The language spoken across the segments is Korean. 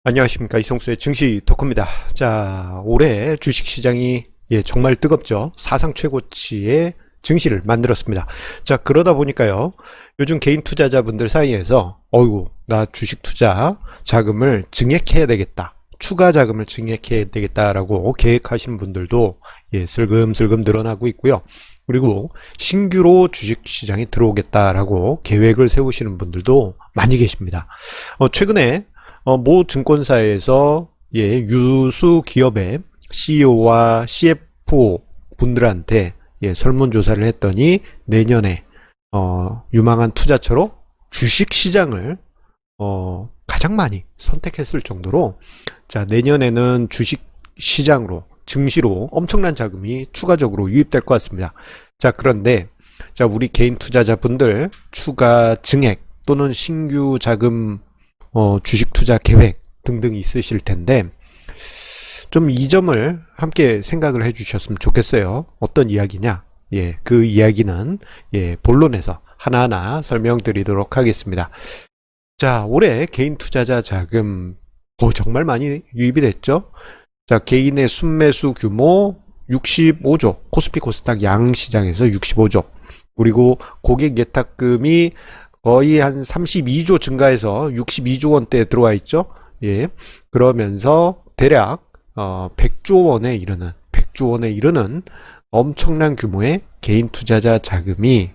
안녕하십니까, 이성수의 증시 토크입니다. 자, 올해 주식시장이 정말 뜨겁죠. 사상 최고치의 증시를 만들었습니다. 자, 그러다 보니까요, 요즘 개인 투자자분들 사이에서 어이구, 나 주식 투자 자금을 증액해야 되겠다, 추가 자금을 증액해야 되겠다라고 계획하시는 분들도 슬금슬금 늘어나고 있고요. 그리고 신규로 주식시장에 들어오겠다라고 계획을 세우시는 분들도 많이 계십니다. 최근에 모 증권사에서 유수 기업의 CEO와 CFO 분들한테 설문조사를 했더니 내년에 유망한 투자처로 주식시장을 가장 많이 선택했을 정도로, 자, 내년에는 주식시장으로, 증시로 엄청난 자금이 추가적으로 유입될 것 같습니다. 자, 그런데 자, 우리 개인 투자자분들 추가 증액 또는 신규 자금 주식 투자 계획 등등 있으실 텐데, 좀 이 점을 함께 생각을 해 주셨으면 좋겠어요. 어떤 이야기냐? 그 이야기는 본론에서 하나하나 설명드리도록 하겠습니다. 자, 올해 개인 투자자 자금 정말 많이 유입이 됐죠. 자, 개인의 순매수 규모 65조, 코스피 코스닥 양시장에서 65조, 그리고 고객 예탁금이 거의 한 32조 증가해서 62조 원대에 들어와 있죠. 그러면서 대략 100조 원에 이르는 엄청난 규모의 개인 투자자 자금이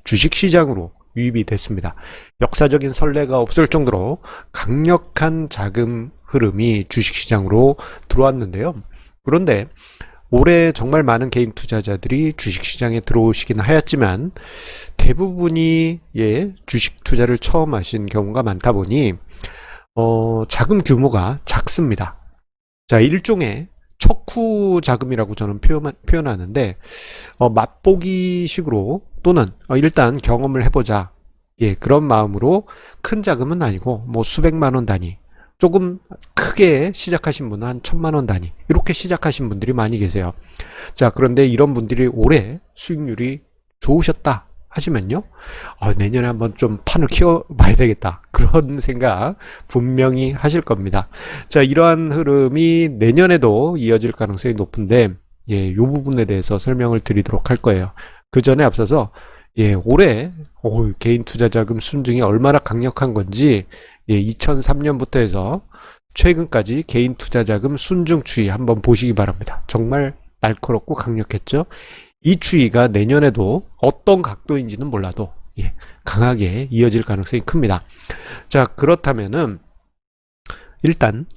주식시장으로 유입이 됐습니다. 역사적인 선례가 없을 정도로 강력한 자금 흐름이 주식시장으로 들어왔는데요. 그런데 올해 정말 많은 개인 투자자들이 주식시장에 들어오시긴 하였지만 대부분이 주식 투자를 처음 하신 경우가 많다 보니 자금 규모가 작습니다. 자, 일종의 척후 자금이라고 저는 표현하는데, 맛보기 식으로 또는 일단 경험을 해보자, 그런 마음으로 큰 자금은 아니고 뭐 수백만 원 단위, 조금 크게 시작하신 분은 한 1000만 원 단위, 이렇게 시작하신 분들이 많이 계세요. 자, 그런데 이런 분들이 올해 수익률이 좋으셨다 하시면요, 내년에 한번 좀 판을 키워봐야 되겠다, 그런 생각 분명히 하실 겁니다. 자, 이러한 흐름이 내년에도 이어질 가능성이 높은데, 이 부분에 대해서 설명을 드리도록 할 거예요. 그 전에 앞서서 올해 개인 투자 자금 순증이 얼마나 강력한 건지 2003년부터 해서 최근까지 개인 투자 자금 순증 추이 한번 보시기 바랍니다. 정말 날카롭고 강력했죠. 이 추이가 내년에도 어떤 각도인지는 몰라도 강하게 이어질 가능성이 큽니다. 자, 그렇다면은 일단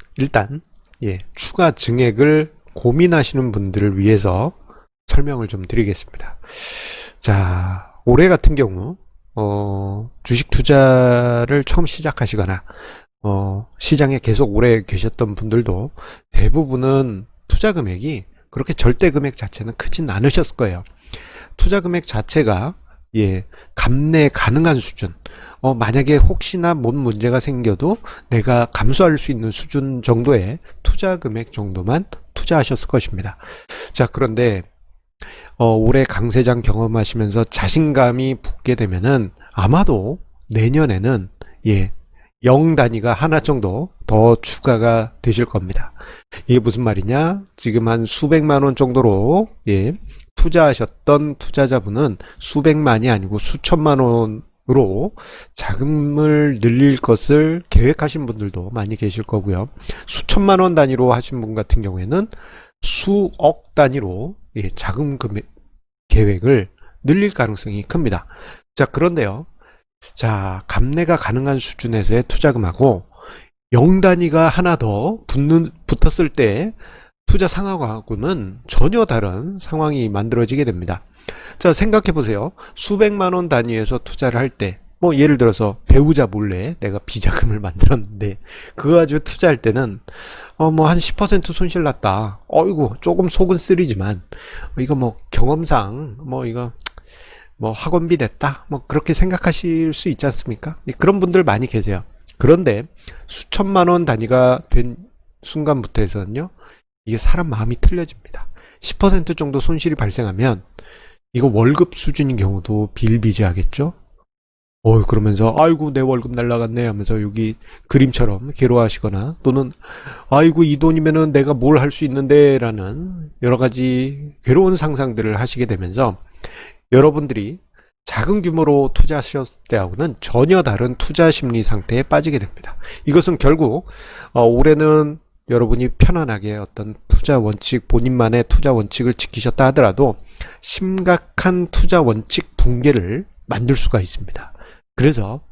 추가 증액을 고민하시는 분들을 위해서 설명을 좀 드리겠습니다. 자, 올해 같은 경우 주식 투자를 처음 시작하시거나 시장에 계속 오래 계셨던 분들도 대부분은 투자 금액이 그렇게 절대 금액 자체는 크진 않으셨을 거예요. 투자 금액 자체가 감내 가능한 수준, 만약에 혹시나 뭔 문제가 생겨도 내가 감수할 수 있는 수준 정도의 투자 금액 정도만 투자하셨을 것입니다. 자, 그런데 올해 강세장 경험하시면서 자신감이 붙게 되면은 아마도 내년에는 0 단위가 하나 정도 더 추가가 되실 겁니다. 이게 무슨 말이냐? 지금 한 수백만 원 정도로 투자하셨던 투자자분은 수백만이 아니고 수천만 원으로 자금을 늘릴 것을 계획하신 분들도 많이 계실 거고요. 수천만 원 단위로 하신 분 같은 경우에는 수억 단위로 자금 금액 계획을 늘릴 가능성이 큽니다. 자, 그런데요. 자, 감내가 가능한 수준에서의 투자금하고 0 단위가 하나 더 붙었을 때 투자 상황하고는 전혀 다른 상황이 만들어지게 됩니다. 자, 생각해 보세요. 수백만 원 단위에서 투자를 할 때, 뭐 예를 들어서 배우자 몰래 내가 비자금을 만들었는데 그거 가지고 투자할 때는 뭐 한 10% 손실 났다, 어이구 조금 속은 쓰리지만 이거 뭐 경험상 이거 뭐 학원비 냈다, 뭐 그렇게 생각하실 수 있지 않습니까? 그런 분들 많이 계세요. 그런데 수천만 원 단위가 된 순간부터 해서는요, 이게 사람 마음이 틀려집니다. 10% 정도 손실이 발생하면 이거 월급 수준인 경우도 비일비재하겠죠. 그러면서 아이고 내 월급 날라갔네 하면서 여기 그림처럼 괴로워하시거나, 또는 아이고 이 돈이면은 내가 뭘 할 수 있는데 라는 여러 가지 괴로운 상상들을 하시게 되면서 여러분들이 작은 규모로 투자하셨을 때하고는 전혀 다른 투자 심리 상태에 빠지게 됩니다. 이것은 결국 올해는 여러분이 편안하게 어떤 투자 원칙, 본인만의 투자 원칙을 지키셨다 하더라도 심각한 투자 원칙 붕괴를 만들 수가 있습니다. 그래서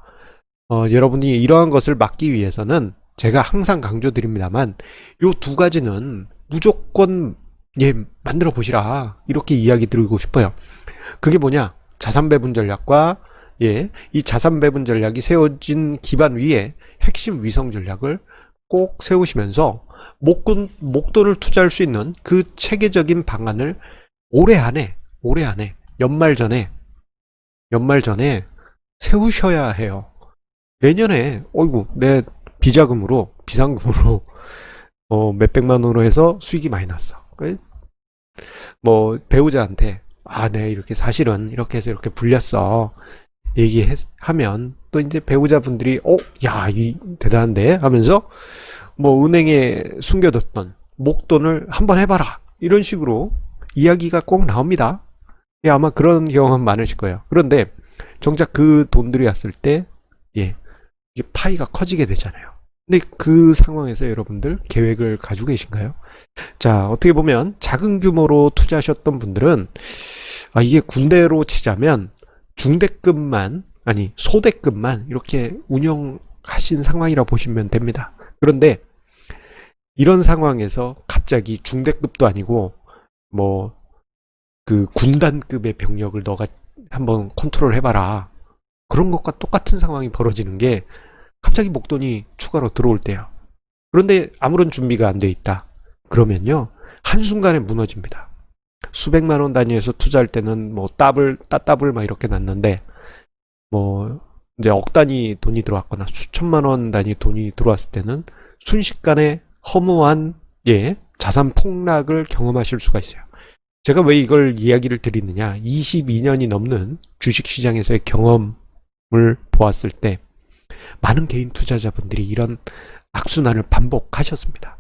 여러분이 이러한 것을 막기 위해서는 제가 항상 강조드립니다만 요 두 가지는 무조건 만들어 보시라, 이렇게 이야기 드리고 싶어요. 그게 뭐냐? 자산 배분 전략과 이 자산 배분 전략이 세워진 기반 위에 핵심 위성 전략을 꼭 세우시면서 목돈을 투자할 수 있는 그 체계적인 방안을 올해 안에 연말 전에 세우셔야 해요. 내년에 내 비상금으로 몇백만 원으로 해서 수익이 많이 났어. 뭐 배우자한테 네 이렇게 사실은 이렇게 해서 이렇게 불렸어 얘기하면 또 이제 배우자분들이 야, 이 대단한데 하면서 뭐 은행에 숨겨뒀던 목돈을 한번 해봐라, 이런 식으로 이야기가 꼭 나옵니다. 아마 그런 경험 많으실 거예요. 그런데 정작 그 돈들이 왔을 때 이게 파이가 커지게 되잖아요. 근데 그 상황에서 여러분들 계획을 가지고 계신가요? 자, 어떻게 보면 작은 규모로 투자하셨던 분들은 이게 군대로 치자면 중대급만, 아니 소대급만 이렇게 운영하신 상황이라 보시면 됩니다. 그런데 이런 상황에서 갑자기 중대급도 아니고 뭐 그 군단급의 병력을 너가 한번 컨트롤 해봐라, 그런 것과 똑같은 상황이 벌어지는 게 갑자기 목돈이 추가로 들어올 때요. 그런데 아무런 준비가 안 돼 있다 그러면요, 한순간에 무너집니다. 수백만 원 단위에서 투자할 때는 뭐 따따블 막 이렇게 났는데, 뭐 이제 억 단위 돈이 들어왔거나 수천만 원 단위 돈이 들어왔을 때는 순식간에 허무한 자산 폭락을 경험하실 수가 있어요. 제가 왜 이걸 이야기를 드리느냐, 22년이 넘는 주식시장에서의 경험을 보았을 때 많은 개인 투자자분들이 이런 악순환을 반복하셨습니다.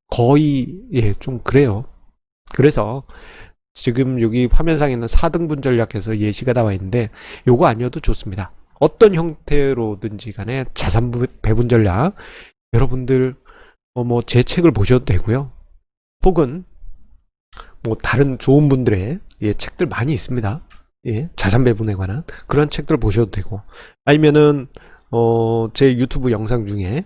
거의 좀 그래요. 그래서 지금 여기 화면상에는 4등분 전략해서 예시가 나와 있는데 요거 아니어도 좋습니다. 어떤 형태로든지 간에 자산 배분 전략, 여러분들 뭐 제 책을 보셔도 되고요, 혹은 뭐 다른 좋은 분들의 책들 많이 있습니다. 자산 배분에 관한 그런 책들 보셔도 되고, 아니면은 제 유튜브 영상 중에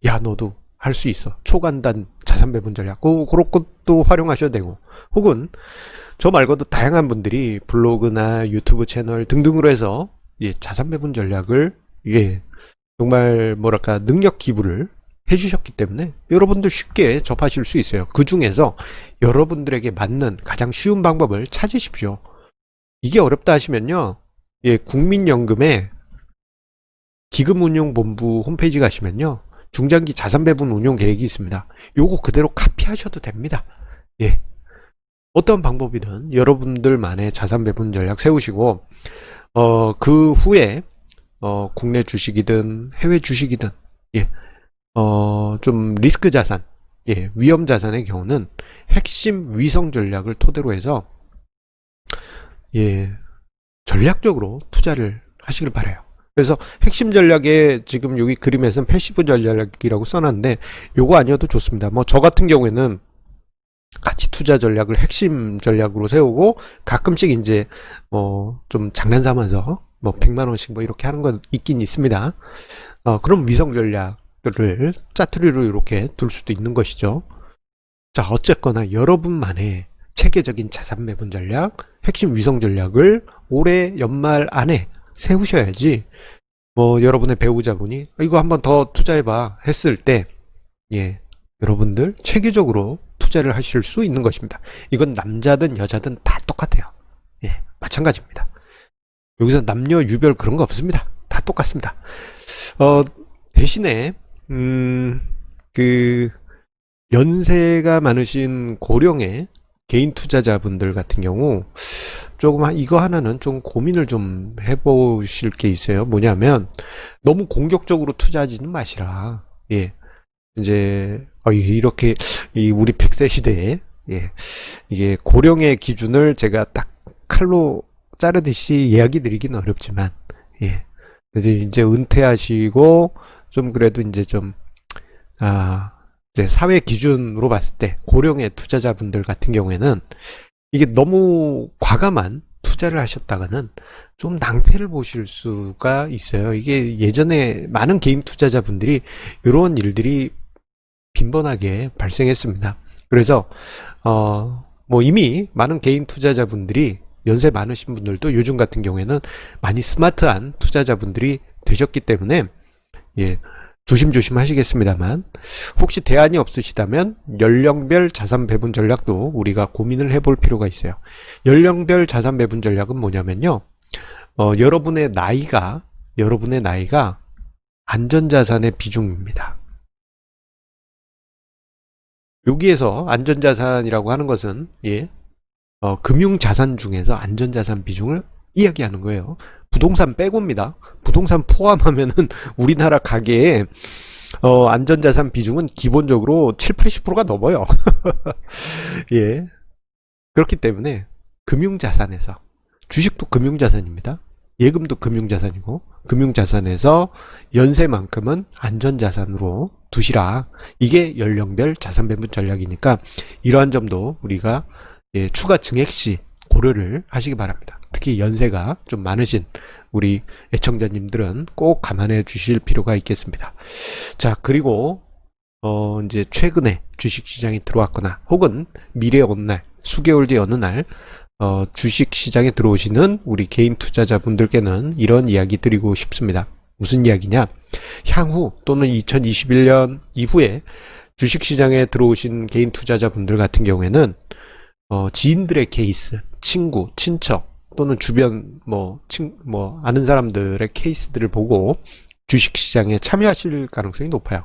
야 너도 할 수 있어, 초간단 자산 배분 전략, 그런 것도 활용하셔도 되고, 혹은 저 말고도 다양한 분들이 블로그나 유튜브 채널 등등으로 해서 자산 배분 전략을 정말 뭐랄까 능력 기부를 해주셨기 때문에 여러분들 쉽게 접하실 수 있어요. 그 중에서 여러분들에게 맞는 가장 쉬운 방법을 찾으십시오. 이게 어렵다 하시면요, 국민연금의 기금운용본부 홈페이지 가시면요, 중장기 자산 배분 운용 계획이 있습니다. 요거 그대로 카피하셔도 됩니다. 어떤 방법이든 여러분들만의 자산 배분 전략 세우시고, 그 후에 국내 주식이든 해외 주식이든 좀 리스크 자산, 위험 자산의 경우는 핵심 위성 전략을 토대로 해서 전략적으로 투자를 하시길 바라요. 그래서 핵심 전략에 지금 여기 그림에서는 패시브 전략이라고 써놨는데 요거 아니어도 좋습니다. 뭐 저 같은 경우에는 가치 투자 전략을 핵심 전략으로 세우고 가끔씩 이제 좀 장난삼아서 뭐 100만 원씩 뭐 이렇게 하는 건 있긴 있습니다. 그럼 위성 전략들을 짜투리로 이렇게 둘 수도 있는 것이죠. 자, 어쨌거나 여러분만의 체계적인 자산 배분 전략, 핵심 위성 전략을 올해 연말 안에 세우셔야지, 뭐 여러분의 배우자분이 이거 한번 더 투자해봐 했을 때 여러분들 체계적으로 투자를 하실 수 있는 것입니다. 이건 남자든 여자든 다 똑같아요. 마찬가지입니다. 여기서 남녀 유별 그런 거 없습니다. 다 똑같습니다. 대신에 그 연세가 많으신 고령의 개인 투자자분들 같은 경우 조금 이거 하나는 좀 고민을 좀 해보실 게 있어요. 뭐냐면 너무 공격적으로 투자하지는 마시라. 예. 이제 이렇게 우리 100세 시대에 예. 이게 고령의 기준을 제가 딱 칼로 자르듯이 이야기 드리기는 어렵지만 예. 이제 은퇴하시고 좀 그래도 이제 좀 이제 사회 기준으로 봤을 때 고령의 투자자분들 같은 경우에는 이게 너무 과감한 투자를 하셨다가는 좀 낭패를 보실 수가 있어요. 이게 예전에 많은 개인 투자자분들이 이런 일들이 빈번하게 발생했습니다. 그래서 뭐 이미 많은 개인 투자자분들이 연세 많으신 분들도 요즘 같은 경우에는 많이 스마트한 투자자분들이 되셨기 때문에 예, 조심조심 하시겠습니다만 혹시 대안이 없으시다면 연령별 자산 배분 전략도 우리가 고민을 해볼 필요가 있어요. 연령별 자산 배분 전략은 뭐냐면요. 여러분의 나이가 안전자산의 비중입니다. 여기에서 안전자산이라고 하는 것은 예, 금융자산 중에서 안전자산 비중을 이야기하는 거예요. 부동산 빼고입니다. 부동산 포함하면은 우리나라 가계의 안전자산 비중은 기본적으로 7, 80%가 넘어요. 예. 그렇기 때문에 금융자산에서 주식도 금융자산입니다. 예금도 금융자산이고 금융자산에서 연세만큼은 안전자산으로 두시라. 이게 연령별 자산 배분 전략이니까 이러한 점도 우리가 예, 추가 증액 시 고려를 하시기 바랍니다. 특히 연세가 좀 많으신 우리 애청자님들은 꼭 감안해 주실 필요가 있겠습니다. 자, 그리고 이제 최근에 주식시장에 들어왔거나 혹은 미래 어느 날, 수개월 뒤 어느 날 주식시장에 들어오시는 우리 개인 투자자분들께는 이런 이야기 드리고 싶습니다. 무슨 이야기냐? 향후 또는 2021년 이후에 주식시장에 들어오신 개인 투자자분들 같은 경우에는 지인들의 케이스, 친구, 친척 또는 주변 아는 사람들의 케이스들을 보고 주식시장에 참여하실 가능성이 높아요.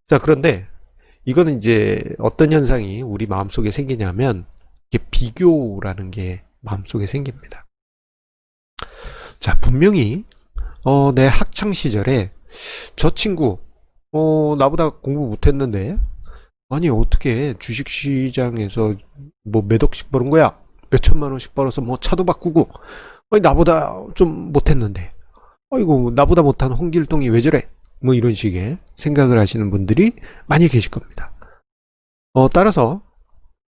자, 그런데 이거는 이제 어떤 현상이 우리 마음속에 생기냐면 이게 비교라는 게 마음속에 생깁니다. 자, 분명히 내 학창 시절에 저 친구 나보다 공부 못했는데 아니 어떻게 주식시장에서 뭐 몇 억씩 버는 거야? 몇 천만 원씩 벌어서 뭐 차도 바꾸고 아니 나보다 좀 못했는데 아이고 나보다 못한 홍길동이 왜 저래? 뭐 이런 식의 생각을 하시는 분들이 많이 계실 겁니다. 따라서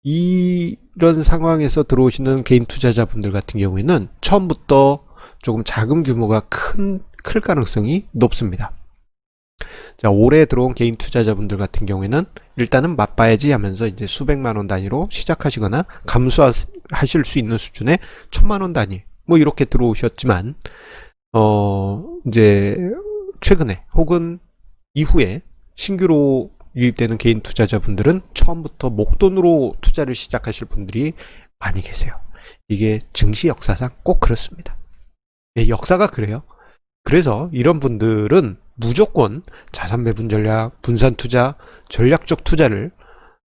이런 상황에서 들어오시는 개인 투자자분들 같은 경우에는 처음부터 조금 자금 규모가 클 가능성이 높습니다. 자, 올해 들어온 개인 투자자분들 같은 경우에는 일단은 맛봐야지 하면서 이제 수백만 원 단위로 시작하시거나 감수하실 수 있는 수준의 1000만 원 단위 뭐 이렇게 들어오셨지만 이제 최근에 혹은 이후에 신규로 유입되는 개인 투자자분들은 처음부터 목돈으로 투자를 시작하실 분들이 많이 계세요. 이게 증시 역사상 꼭 그렇습니다. 예, 역사가 그래요. 그래서 이런 분들은 무조건 자산 배분 전략, 분산 투자, 전략적 투자를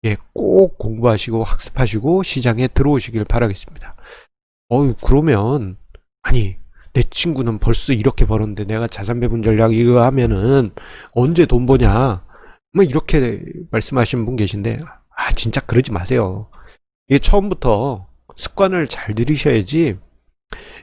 예, 꼭 공부하시고 학습하시고 시장에 들어오시길 바라겠습니다. 그러면 아니 내 친구는 벌써 이렇게 벌었는데 내가 자산 배분 전략 이거 하면은 언제 돈 버냐? 뭐 이렇게 말씀하시는 분 계신데 진짜 그러지 마세요. 이게 처음부터 습관을 잘 들이셔야지.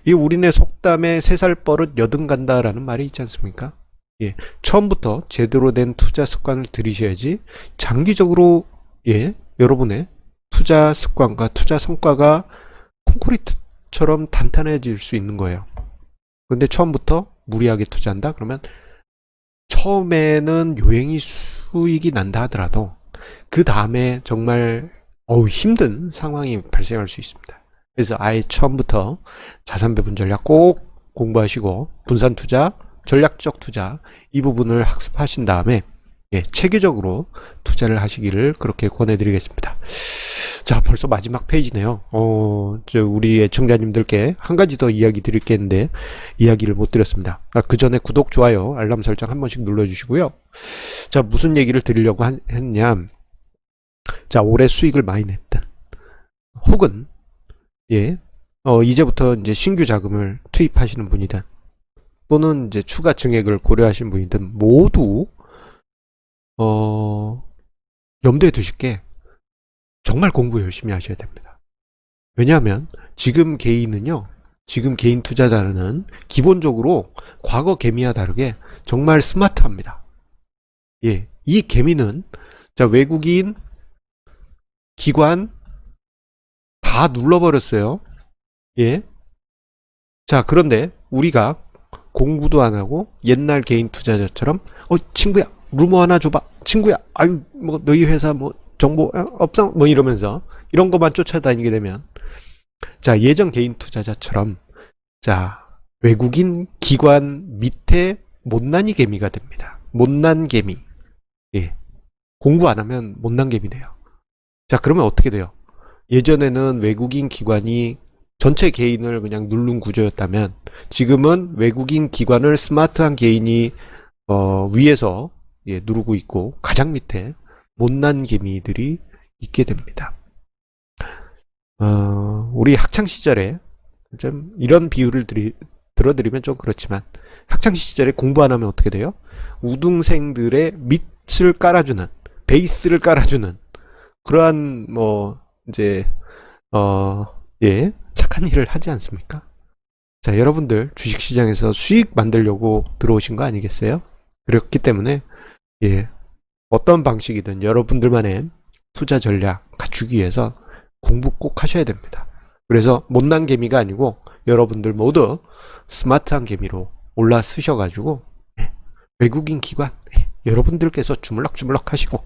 이 우리네 속담에 3살 버릇 여든 간다라는 말이 있지 않습니까? 예, 처음부터 제대로 된 투자 습관을 들이셔야지 장기적으로 예, 여러분의 투자 습관과 투자 성과가 콘크리트처럼 단단해질 수 있는 거예요. 근데 처음부터 무리하게 투자한다? 그러면 처음에는 요행이 수익이 난다 하더라도 그 다음에 정말 힘든 상황이 발생할 수 있습니다. 그래서 아예 처음부터 자산 배분 전략 꼭 공부하시고 분산 투자, 전략적 투자 이 부분을 학습하신 다음에 예, 체계적으로 투자를 하시기를 그렇게 권해드리겠습니다. 자, 벌써 마지막 페이지네요. 우리 애청자님들께 한 가지 더 이야기 드릴 게 있는데 이야기를 못 드렸습니다. 그 전에 구독, 좋아요, 알람 설정 한 번씩 눌러주시고요. 자, 무슨 얘기를 드리려고 했냐? 자, 올해 수익을 많이 냈든 혹은 예, 이제부터 이제 신규 자금을 투입하시는 분이든 또는 이제 추가 증액을 고려하시는 분이든 모두 염두에 두실 게 정말 공부 열심히 하셔야 됩니다. 왜냐하면 지금 개인 투자자는 기본적으로 과거 개미와 다르게 정말 스마트합니다. 예, 이 개미는 자, 외국인 기관 다 눌러버렸어요. 예. 자, 그런데 우리가 공부도 안 하고 옛날 개인 투자자처럼 친구야 루머 하나 줘봐, 친구야 아유 뭐 너희 회사 뭐 정보 없어 뭐 이러면서 이런 것만 쫓아다니게 되면 자, 예전 개인 투자자처럼 자, 외국인 기관 밑에 못난이 개미가 됩니다. 못난 개미. 예. 공부 안 하면 못난 개미 돼요. 자, 그러면 어떻게 돼요? 예전에는 외국인 기관이 전체 개인을 그냥 누른 구조였다면 지금은 외국인 기관을 스마트한 개인이 위에서 예, 누르고 있고 가장 밑에 못난 개미들이 있게 됩니다. 우리 학창 시절에 좀 이런 비유를 들어드리면 좀 그렇지만 학창 시절에 공부 안 하면 어떻게 돼요? 우등생들의 밑을 깔아주는 베이스를 깔아주는 그러한 뭐 이제 예, 착한 일을 하지 않습니까? 자, 여러분들 주식시장에서 수익 만들려고 들어오신 거 아니겠어요? 그렇기 때문에 예, 어떤 방식이든 여러분들만의 투자 전략 갖추기 위해서 공부 꼭 하셔야 됩니다. 그래서 못난 개미가 아니고 여러분들 모두 스마트한 개미로 올라서셔가지고 예, 외국인 기관 여러분들께서 주물럭주물럭 하시고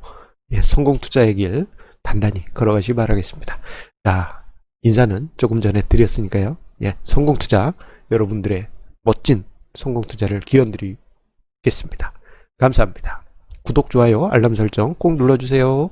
예, 성공 투자의 길 단단히 걸어가시기 바라겠습니다. 자, 인사는 조금 전에 드렸으니까요. 예, 성공 투자 여러분들의 멋진 성공 투자를 기원드리겠습니다. 감사합니다. 구독, 좋아요, 알람 설정 꼭 눌러주세요.